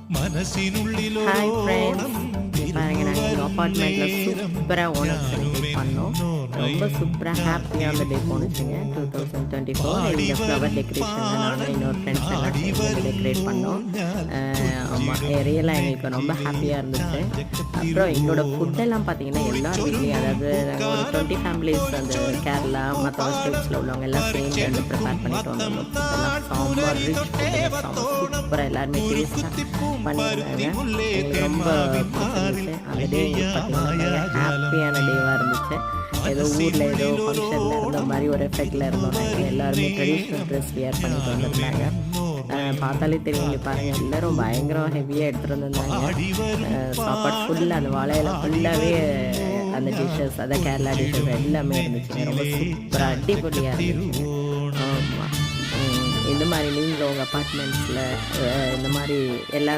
Hi friends, பாருங்க நாங்கள் எங்கள் அப்பார்ட்மெண்ட்டில் சூப்பராக ஓணம் செலிப்ரேட் பண்ணோம். ரொம்ப சூப்பராக ஹாப்பியாக அந்த டே போணுச்சுங்க. 2024 இந்த ஃப்ளவர் டெக்கரேஷனில் நாங்கள் இன்னொரு ஃப்ரெண்ட்ஸ் எல்லாம் சேர்ந்து டெக்கரேட் பண்ணோம். ஆமாம், ரியலாக எங்களுக்கு ரொம்ப ஹாப்பியாக இருந்துச்சு. அப்புறம் எங்களோட ஃபுட்டெல்லாம் பார்த்தீங்கன்னா எல்லார் வீட்லேயும், அதாவது நாங்கள் ஒரு 20 ஃபேமிலிஸ் அந்த கேரளா மற்ற ஸ்டேட்ஸில் உள்ளவங்க எல்லாம் சேர்ந்து வந்து ப்ரிப்பேர் பண்ணிட்டு வந்தோம். ஃபுட்டெல்லாம் சாம்பார் ரிச் ஃபுட்டு, சூப்பராக எல்லாருமே டேஸ்ட்டாக பண்ணியிருந்தாங்க. எங்களுக்கு ரொம்ப பிடிச்சிருந்துச்சு. அந்த டே பார்த்தீங்கன்னா ஹாப்பியான டேவாக இருந்துச்சு. ஏதோ ஊரில் ஏதோ ஃபங்க்ஷனில் இருந்த மாதிரி ஒரு எஃபெக்டில் இருந்தோம். நாங்கள் எல்லாருமே ட்ரெடிஷ்னல் ட்ரெஸ் வியர் பண்ணிட்டு வந்திருந்தாங்க. பார்த்தாலே தெரியும், பாருங்கள் எல்லோரும் பயங்கரம் ஹெவியாக எடுத்துகிட்டு வந்திருந்தாங்க. சாப்பாடு ஃபுல்லாக அந்த வாழையில ஃபுல்லாகவே அந்த டிஷ்ஷஸ், அதான் கேரளா டிஷ்ஷஸ் எல்லாமே இருந்துச்சுங்க. ரொம்ப சூப்பராக அடிப்பொலியாக இருந்துச்சுங்க. ஆமாம், இந்த மாதிரி நீங்களும் உங்கள் அப்பார்ட்மெண்ட்ஸில் இந்த மாதிரி எல்லோரும்